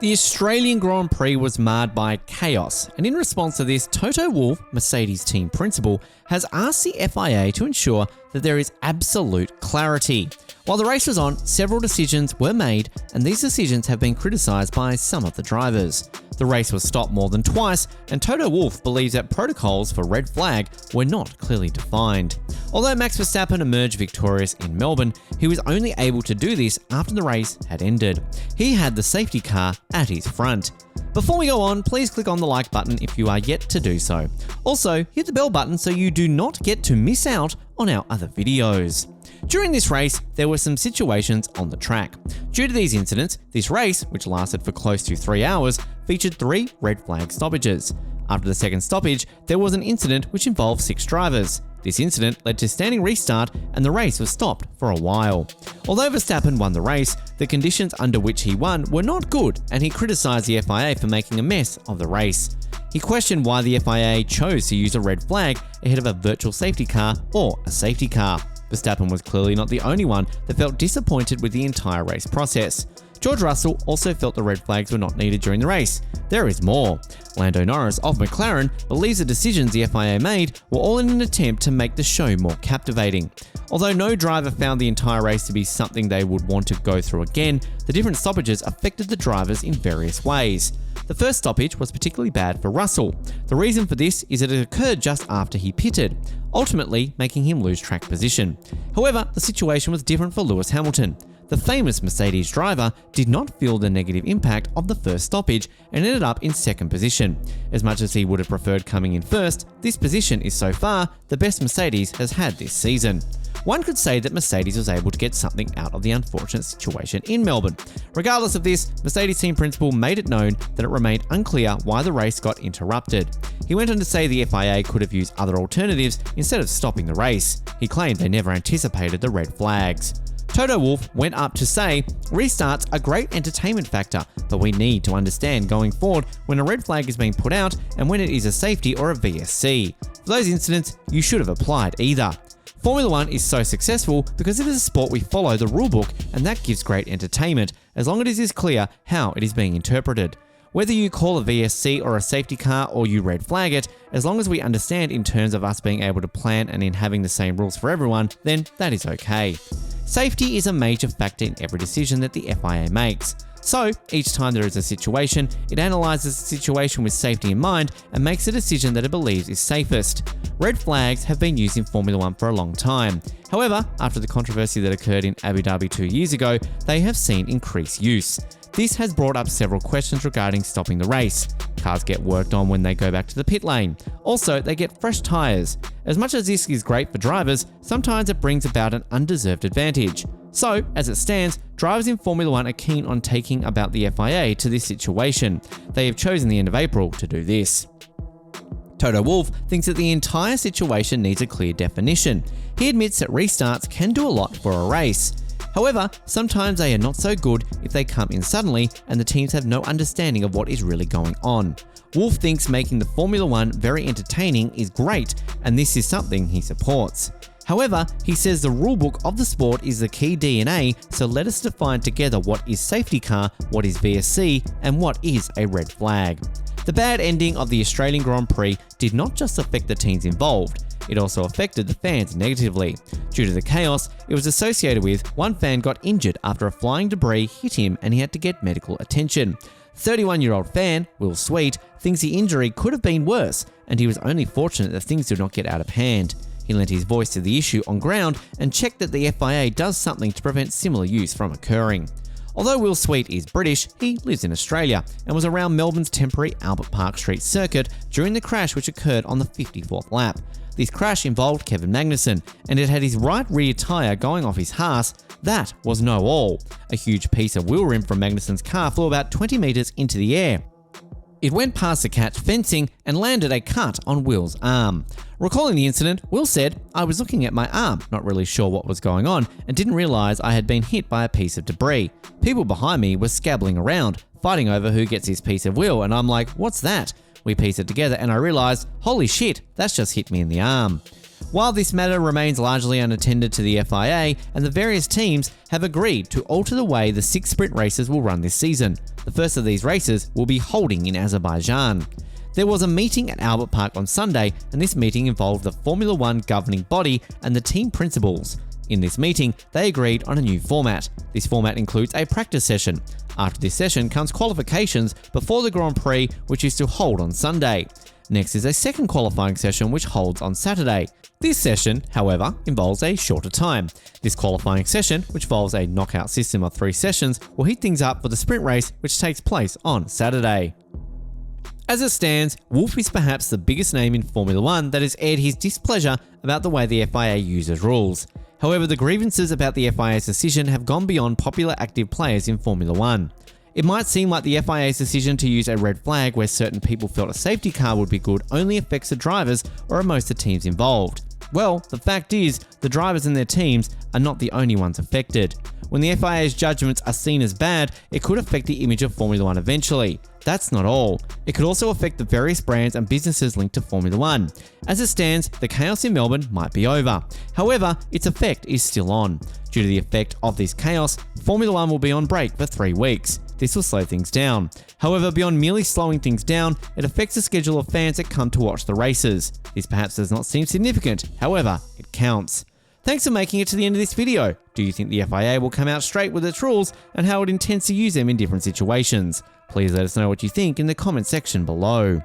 The Australian Grand Prix was marred by chaos, and in response to this, Toto Wolff, Mercedes team principal, has asked the FIA to ensure that there is absolute clarity. While the race was on, several decisions were made, and these decisions have been criticised by some of the drivers. The race was stopped more than twice, and Toto Wolff believes that protocols for red flag were not clearly defined. Although Max Verstappen emerged victorious in Melbourne, he was only able to do this after the race had ended. He had the safety car at his front. Before we go on, please click on the like button if you are yet to do so. Also, hit the bell button so you do not get to miss out on our other videos. During this race, there were some situations on the track. Due to these incidents, this race, which lasted for close to 3 hours, featured 3 red flag stoppages. After the second stoppage, there was an incident which involved 6 drivers. This incident led to standing restart and the race was stopped for a while. Although Verstappen won the race, the conditions under which he won were not good, and he criticised the FIA for making a mess of the race. He questioned why the FIA chose to use a red flag ahead of a virtual safety car or a safety car. Verstappen was clearly not the only one that felt disappointed with the entire race process. George Russell also felt the red flags were not needed during the race. There is more. Lando Norris of McLaren believes the decisions the FIA made were all in an attempt to make the show more captivating. Although no driver found the entire race to be something they would want to go through again, the different stoppages affected the drivers in various ways. The first stoppage was particularly bad for Russell. The reason for this is that it occurred just after he pitted, ultimately making him lose track position. However, the situation was different for Lewis Hamilton. The famous Mercedes driver did not feel the negative impact of the first stoppage and ended up in second position. As much as he would have preferred coming in first, this position is so far the best Mercedes has had this season. One could say that Mercedes was able to get something out of the unfortunate situation in Melbourne. Regardless of this, Mercedes team principal made it known that it remained unclear why the race got interrupted. He went on to say the FIA could have used other alternatives instead of stopping the race. He claimed they never anticipated the red flags. Toto Wolff went up to say, "Restarts are great entertainment factor, but we need to understand going forward when a red flag is being put out and when it is a safety or a VSC. For those incidents, you should have applied either. Formula 1 is so successful because it is a sport we follow the rulebook, and that gives great entertainment, as long as it is clear how it is being interpreted. Whether you call a VSC or a safety car or you red flag it, as long as we understand in terms of us being able to plan and in having the same rules for everyone, then that is okay. Safety is a major factor in every decision that the FIA makes. So, each time there is a situation, it analyses the situation with safety in mind and makes a decision that it believes is safest. Red flags have been used in Formula 1 for a long time. However, after the controversy that occurred in Abu Dhabi 2 years ago, they have seen increased use. This has brought up several questions regarding stopping the race. Cars get worked on when they go back to the pit lane. Also, they get fresh tyres. As much as this is great for drivers, sometimes it brings about an undeserved advantage. So, as it stands, drivers in Formula 1 are keen on taking about the FIA to this situation. They have chosen the end of April to do this. Toto Wolff thinks that the entire situation needs a clear definition. He admits that restarts can do a lot for a race. However, sometimes they are not so good if they come in suddenly and the teams have no understanding of what is really going on. Wolff thinks making the Formula 1 very entertaining is great, and this is something he supports. However, he says the rulebook of the sport is the key DNA, so let us define together what is safety car, what is VSC, and what is a red flag. The bad ending of the Australian Grand Prix did not just affect the teams involved, it also affected the fans negatively. Due to the chaos, it was associated with one fan got injured after a flying debris hit him and he had to get medical attention. 31-year-old fan, Will Sweet, thinks the injury could have been worse, and he was only fortunate that things did not get out of hand. He lent his voice to the issue on ground and checked that the FIA does something to prevent similar use from occurring. Although Will Sweet is British, he lives in Australia and was around Melbourne's temporary Albert Park Street circuit during the crash which occurred on the 54th lap. This crash involved Kevin Magnussen, and it had his right rear tyre going off his Haas. That was no all. A huge piece of wheel rim from Magnussen's car flew about 20 metres into the air. It went past the catch fencing and landed a cut on Will's arm. Recalling the incident, Will said, "I was looking at my arm, not really sure what was going on, and didn't realise I had been hit by a piece of debris. People behind me were scabbling around, fighting over who gets his piece of wheel, and I'm like, what's that? We pieced it together and I realised, holy shit, that's just hit me in the arm." While this matter remains largely unattended to the FIA, and the various teams have agreed to alter the way the 6 sprint races will run this season. The first of these races will be holding in Azerbaijan. There was a meeting at Albert Park on Sunday, and this meeting involved the Formula One governing body and the team principals. In this meeting, they agreed on a new format. This format includes a practice session. After this session comes qualifications before the Grand Prix, which is to hold on Sunday. Next is a second qualifying session which holds on Saturday. This session, however, involves a shorter time. This qualifying session, which follows a knockout system of 3 sessions, will heat things up for the sprint race which takes place on Saturday. As it stands, Wolff is perhaps the biggest name in Formula One that has aired his displeasure about the way the FIA uses rules. However, the grievances about the FIA's decision have gone beyond popular active players in Formula One. It might seem like the FIA's decision to use a red flag where certain people felt a safety car would be good only affects the drivers or most of the teams involved. Well, the fact is, the drivers and their teams are not the only ones affected. When the FIA's judgments are seen as bad, it could affect the image of Formula One eventually. That's not all. It could also affect the various brands and businesses linked to Formula One. As it stands, the chaos in Melbourne might be over. However, its effect is still on. Due to the effect of this chaos, Formula One will be on break for 3 weeks. This will slow things down. However, beyond merely slowing things down, it affects the schedule of fans that come to watch the races. This perhaps does not seem significant, however, it counts. Thanks for making it to the end of this video. Do you think the FIA will come out straight with its rules and how it intends to use them in different situations? Please let us know what you think in the comment section below.